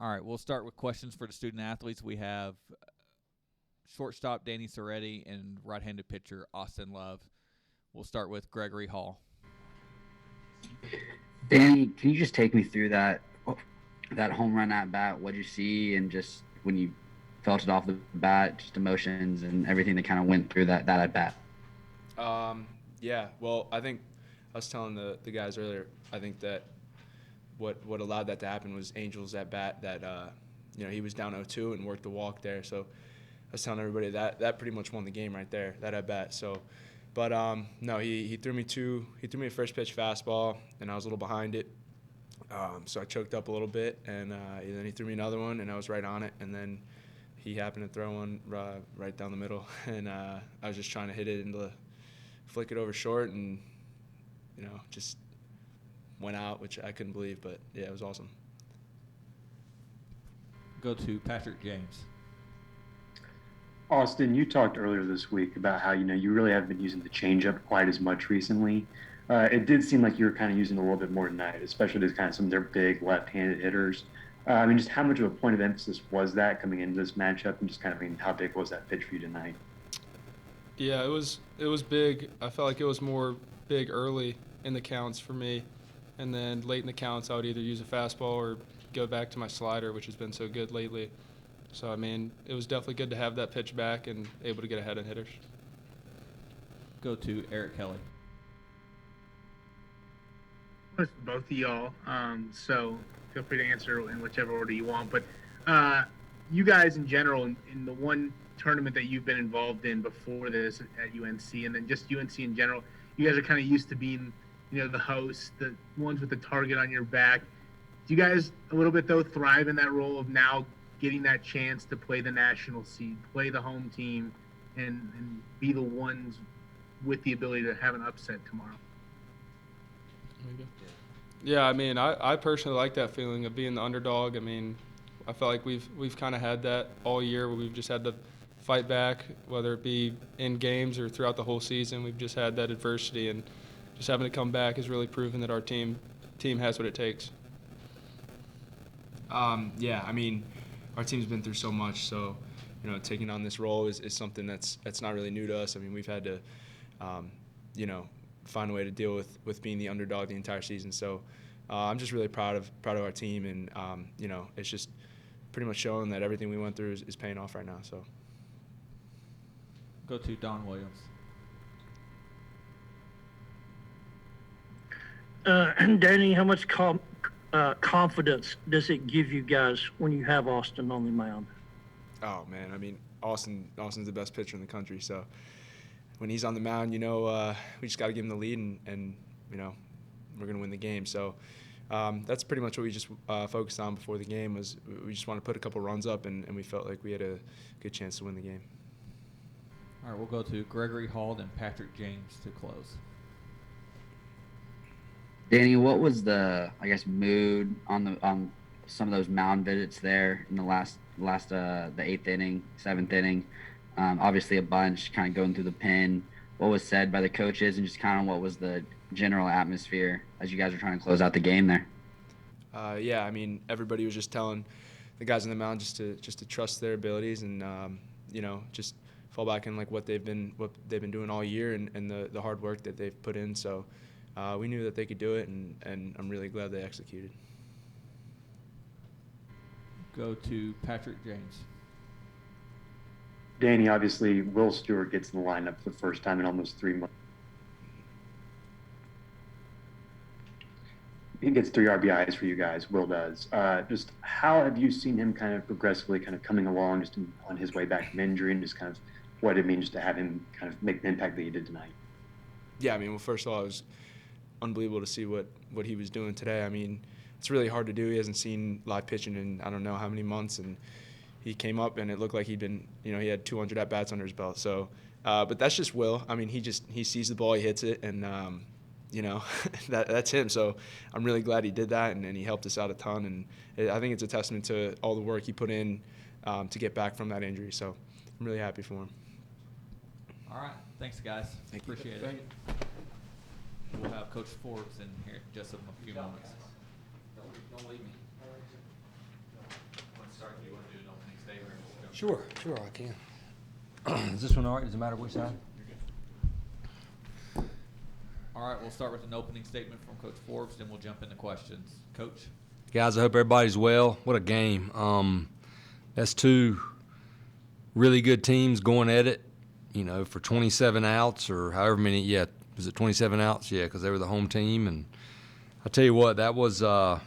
All right, we'll start with questions for the student athletes. We have shortstop Danny Soretti and right-handed pitcher Austin Love. We'll start with Gregory Hall. Danny, can you just take me through that home run at bat? What'd you see, and just when you felt it off the bat, just emotions and everything that kind of went through that at bat? Yeah, well, I think I was telling the guys earlier, I think that what allowed that to happen was Angel's at bat that, he was down 0-2 and worked the walk there. So I was telling everybody that pretty much won the game right there, that at bat. So, but no, he threw me a first pitch fastball, and I was a little behind it. So I choked up a little bit, and then he threw me another one, and I was right on it. And then he happened to throw one right down the middle, and I was just trying to hit it and flick it over short, and just went out, which I couldn't believe. But yeah, it was awesome. Go to Patrick James. Austin, you talked earlier this week about how you really haven't been using the changeup quite as much recently. It did seem like you were kind of using it a little bit more tonight, especially to kind of some of their big left-handed hitters. Just how much of a point of emphasis was that coming into this matchup, and just kind of how big was that pitch for you tonight? Yeah, it was big. I felt like it was more big early in the counts for me, and then late in the counts I would either use a fastball or go back to my slider, which has been so good lately. So, it was definitely good to have that pitch back and able to get ahead of hitters. Go to Eric Kelly. Both of y'all, so feel free to answer in whichever order you want. But you guys in general, in the one tournament that you've been involved in before this at UNC, and then just UNC in general, you guys are kind of used to being, the hosts, the ones with the target on your back. Do you guys a little bit, though, thrive in that role of now getting that chance to play the national seed, play the home team, and be the ones with the ability to have an upset tomorrow? Yeah, I personally like that feeling of being the underdog. I felt like we've kind of had that all year, where we've just had to fight back, whether it be in games or throughout the whole season. We've just had that adversity, and just having to come back has really proven that our team has what it takes. Our team's been through so much, so taking on this role is something that's not really new to us. We've had to find a way to deal with being the underdog the entire season. So I'm just really proud of our team, and it's just pretty much showing that everything we went through is paying off right now. So go to Don Williams. Danny, how much confidence does it give you guys when you have Austin on the mound? Oh man, Austin's the best pitcher in the country, so when he's on the mound, we just got to give him the lead, and we're going to win the game. So that's pretty much what we just focused on before the game. Was we just want to put a couple runs up, and we felt like we had a good chance to win the game. All right, we'll go to Gregory Hall and Patrick James to close. Danny, what was the mood on some of those mound visits there in the last the 8th inning, 7th inning? Obviously a bunch kind of going through the pen. What was said by the coaches, and just kind of what was the general atmosphere as you guys were trying to close out the game there? Everybody was just telling the guys on the mound just to trust their abilities, and just fall back in what they've been doing all year, and the hard work that they've put in. So we knew that they could do it, and I'm really glad they executed. Go to Patrick James. Danny, obviously, Will Stewart gets in the lineup for the first time in almost 3 months. He gets 3 RBIs for you guys, Will does. Just how have you seen him kind of progressively kind of coming along just on his way back from injury, and just kind of what it means to have him kind of make the impact that he did tonight? Yeah, first of all, it was unbelievable to see what he was doing today. It's really hard to do. He hasn't seen live pitching in I don't know how many months, and he came up and it looked like he had 200 at-bats under his belt. So, but that's just Will. He sees the ball, he hits it, and that's him. So I'm really glad he did that, and he helped us out a ton. And I think it's a testament to all the work he put in to get back from that injury. So I'm really happy for him. All right. Thanks, guys. Appreciate it. We'll have Coach Forbes in here in just a few moments. Don't leave me. start, do you want to do an opening statement? Sure, I can. Is this one all right? Does it matter which side? All right, we'll start with an opening statement from Coach Forbes, then we'll jump into questions. Coach? Guys, I hope everybody's well. What a game. That's two really good teams going at it, for 27 outs or however many. Yeah, was it 27 outs? Yeah, because they were the home team. And I'll tell you what, that was a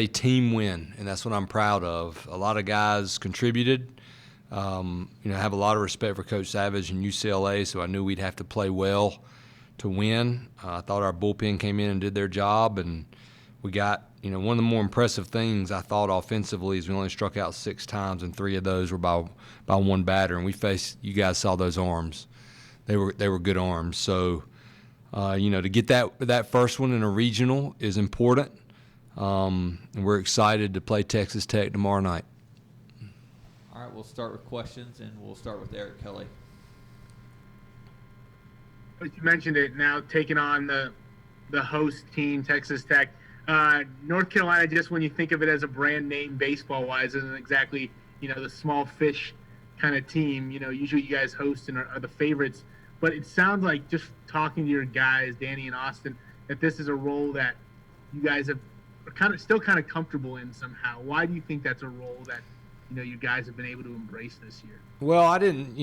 team win, and that's what I'm proud of. A lot of guys contributed. I have a lot of respect for Coach Savage and UCLA, so I knew we'd have to play well to win. I thought our bullpen came in and did their job, and we got, one of the more impressive things I thought offensively is we only struck out 6 times, and 3 of those were by one batter. And we faced, you guys saw those arms. They were good arms. So, to get that first one in a regional is important. And we're excited to play Texas Tech tomorrow night. All right, we'll start with questions, and we'll start with Eric Kelly. You mentioned it, now taking on the host team, Texas Tech. North Carolina, just when you think of it as a brand name baseball-wise, isn't exactly, the small fish kind of team. Usually you guys host and are the favorites. But it sounds like, just talking to your guys, Danny and Austin, that this is a role that you guys are still kind of comfortable in somehow. Why do you think that's a role that, you guys have been able to embrace this year? Well, I didn't,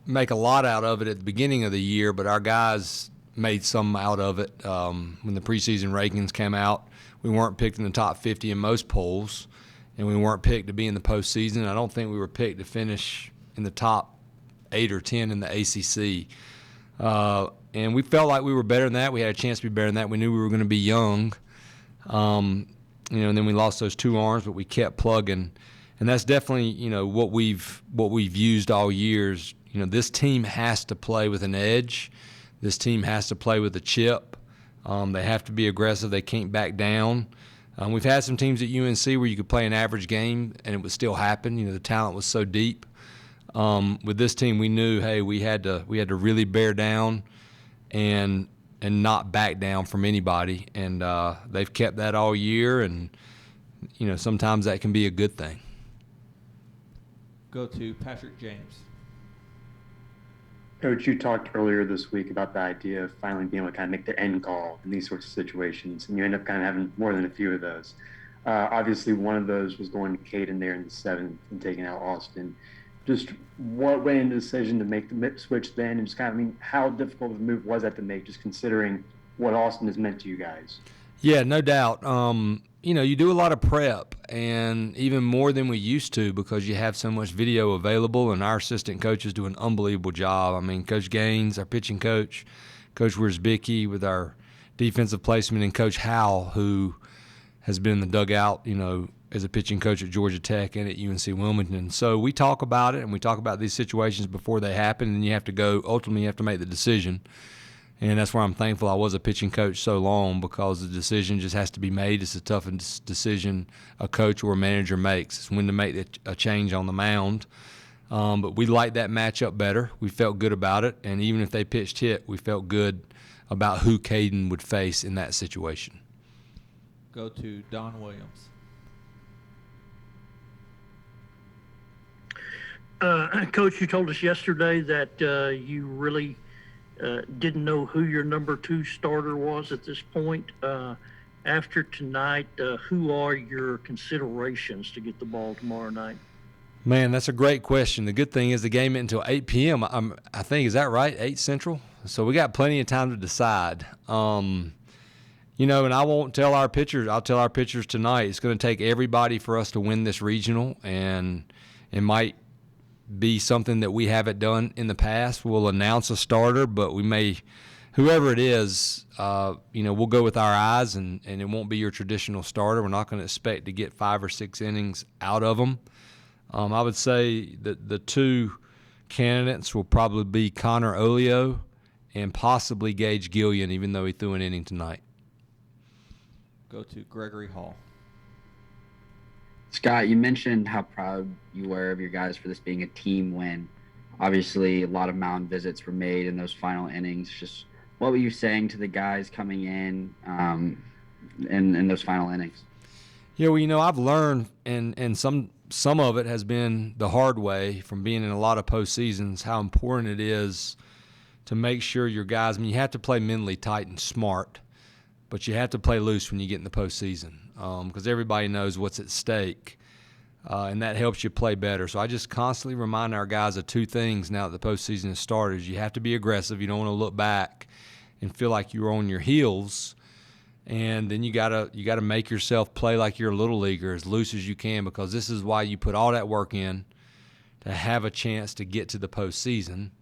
make a lot out of it at the beginning of the year, but our guys made some out of it. When the preseason rankings came out, we weren't picked in the top 50 in most polls, and we weren't picked to be in the postseason. I don't think we were picked to finish in the top 8 or 10 in the ACC. And we felt like we were better than that. We had a chance to be better than that. We knew we were going to be young. And then we lost those 2 arms, but we kept plugging. And that's definitely, what we've used all years. This team has to play with an edge. This team has to play with a chip. They have to be aggressive. They can't back down. We've had some teams at UNC where you could play an average game and it would still happen. The talent was so deep. With this team, we knew, hey, we had to really bear down and not back down from anybody. And they've kept that all year. And sometimes that can be a good thing. Go to Patrick James. Coach, you talked earlier this week about the idea of finally being able to kind of make the end call in these sorts of situations, and you end up kind of having more than a few of those. Obviously, one of those was going to Caden there in the 7th and taking out Austin. Just what went into the decision to make the switch then, and just kind of, how difficult of a move was that to make, just considering what Austin has meant to you guys? Yeah, no doubt. You do a lot of prep, and even more than we used to because you have so much video available, and our assistant coaches do an unbelievable job. Coach Gaines, our pitching coach, Coach Wierzbicki with our defensive placement, and Coach Howell, who has been in the dugout, as a pitching coach at Georgia Tech and at UNC Wilmington. So we talk about it, and we talk about these situations before they happen, and ultimately you have to make the decision. And that's where I'm thankful I was a pitching coach so long, because the decision just has to be made. It's the toughest decision a coach or a manager makes. It's when to make a change on the mound. But we liked that matchup better. We felt good about it. And even if they pitched hit, we felt good about who Caden would face in that situation. Go to Don Williams. Coach, you told us yesterday that you really didn't know who your number 2 starter was at this point. After tonight, who are your considerations to get the ball tomorrow night? Man, that's a great question. The good thing is the game isn't until 8 p.m. I think, is that right? 8 Central? So we got plenty of time to decide. And I won't tell our pitchers. I'll tell our pitchers tonight. It's going to take everybody for us to win this regional, and it might be something that we haven't done in the past. We'll announce a starter, but we may, whoever it is, we'll go with our eyes, and it won't be your traditional starter. We're not going to expect to get 5 or 6 innings out of them. I would say that the 2 candidates will probably be Connor Olio and possibly Gage Gillian, even though he threw an inning tonight. Go to Gregory Hall. Scott, you mentioned how proud you were of your guys for this being a team win. Obviously, a lot of mound visits were made in those final innings. Just what were you saying to the guys coming in those final innings? Yeah, well, I've learned, and some of it has been the hard way from being in a lot of postseasons, how important it is to make sure your guys, you have to play mentally tight and smart, but you have to play loose when you get in the postseason because everybody knows what's at stake, and that helps you play better. So I just constantly remind our guys of two things now that the postseason has started. You have to be aggressive. You don't want to look back and feel like you're on your heels. And then you gotta make yourself play like you're a little leaguer, as loose as you can, because this is why you put all that work in to have a chance to get to the postseason.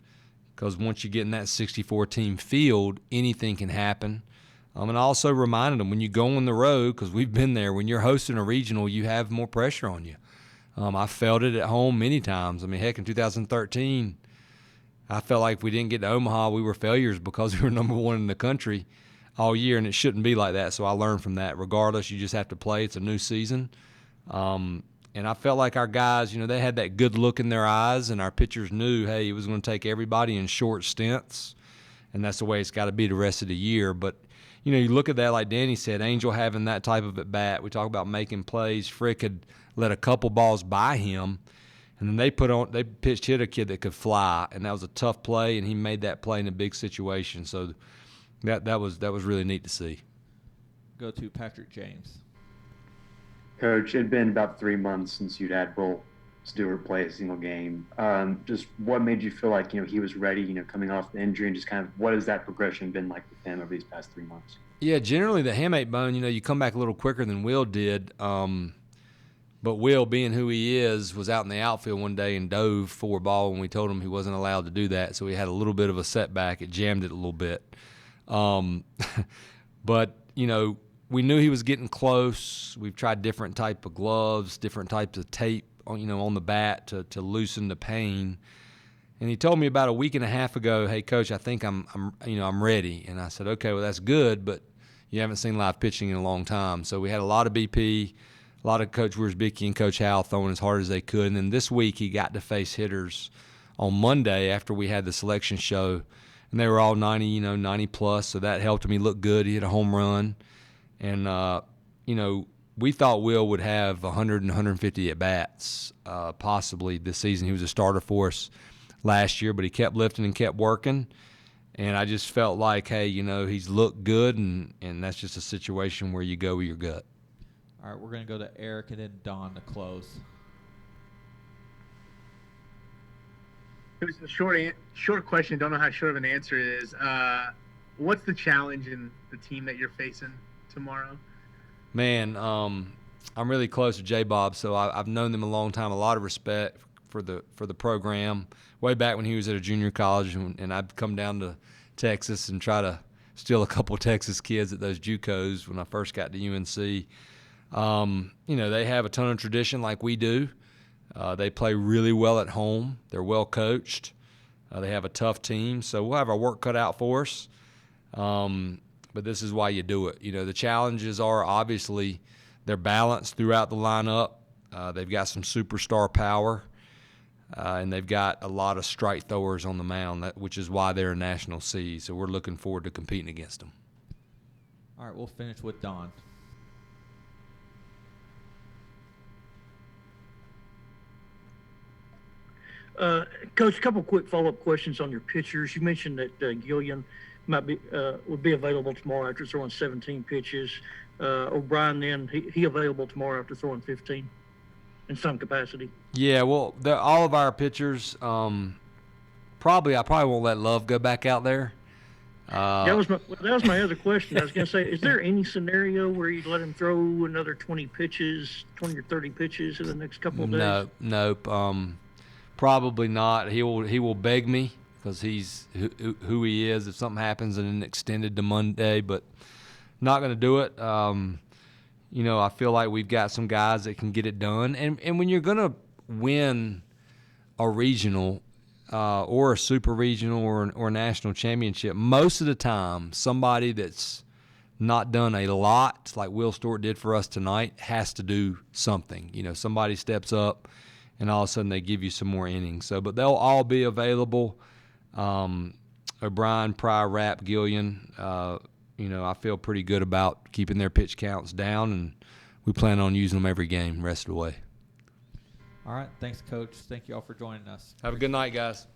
Because once you get in that 64-team field, anything can happen. And I also reminded them when you go on the road, because we've been there, when you're hosting a regional, you have more pressure on you. I felt it at home many times. Heck, in 2013, I felt like if we didn't get to Omaha, we were failures because we were number one in the country all year, and it shouldn't be like that. So I learned from that. Regardless, you just have to play. It's a new season. And I felt like our guys, they had that good look in their eyes, and our pitchers knew, hey, it was going to take everybody in short stints, and that's the way it's got to be the rest of the year. But, you look at that, like Danny said, Angel having that type of at-bat. We talk about making plays. Frick had let a couple balls by him, and then they pitched hit a kid that could fly, and that was a tough play, and he made that play in a big situation. So that was really neat to see. Go to Patrick James. Coach, it had been about 3 months since you'd had Bull Stewart play a single game. Just what made you feel like, he was ready, coming off the injury, and just kind of what has that progression been like with him over these past 3 months? Yeah, generally the hamate bone, you come back a little quicker than Will did. But Will, being who he is, was out in the outfield one day and dove for a ball when we told him he wasn't allowed to do that. So he had a little bit of a setback. It jammed it a little bit. But, we knew he was getting close. We've tried different type of gloves, different types of tape, on the bat to loosen the pain. And he told me about a week and a half ago, hey, Coach, I think I'm ready. And I said, okay, well, that's good, but you haven't seen live pitching in a long time. So we had a lot of BP, a lot of Coach Wiersbicki and Coach Howell throwing as hard as they could. And then this week he got to face hitters on Monday after we had the selection show. And they were all 90, 90 plus, so that helped him. He looked good. He hit a home run. And, we thought Will would have 100 and 150 at-bats possibly this season. He was a starter for us last year, but he kept lifting and kept working. And I just felt like, hey, he's looked good, and that's just a situation where you go with your gut. All right, we're going to go to Eric and then Don to close. It was a short question. Don't know how short of an answer it is. What's the challenge in the team that you're facing tomorrow? Man, I'm really close to J-Bob, so I've known them a long time. A lot of respect for the program. Way back when he was at a junior college, and I'd come down to Texas and try to steal a couple Texas kids at those JUCOs when I first got to UNC. They have a ton of tradition like we do. They play really well at home. They're well coached. They have a tough team, so we'll have our work cut out for us. But this is why you do it. The challenges are obviously they're balanced throughout the lineup. They've got some superstar power, and they've got a lot of strike throwers on the mound, which is why they're a national seed. So we're looking forward to competing against them. All right, we'll finish with Don. Coach, a couple quick follow-up questions on your pitchers. You mentioned that Gillian would be available tomorrow after throwing 17 pitches. O'Brien, then he available tomorrow after throwing 15 in some capacity. Yeah, well, all of our pitchers. I probably won't let Love go back out there. That was my other question. I was going to say, is there any scenario where you'd let him throw another 20 or 30 pitches in the next couple of days? Nope. Probably not. He will beg me because he's who he is. If something happens and then extended to Monday, but not going to do it. I feel like we've got some guys that can get it done. And when you're going to win a regional or a super regional or a national championship, most of the time somebody that's not done a lot, like Will Stewart did for us tonight, has to do something. Somebody steps up and all of a sudden they give you some more innings. But they'll all be available. O'Brien, Pryor, Rapp, Gillian, I feel pretty good about keeping their pitch counts down, and we plan on using them every game rest of the way. All right. Thanks, Coach. Thank you all for joining us. Have a good night, guys.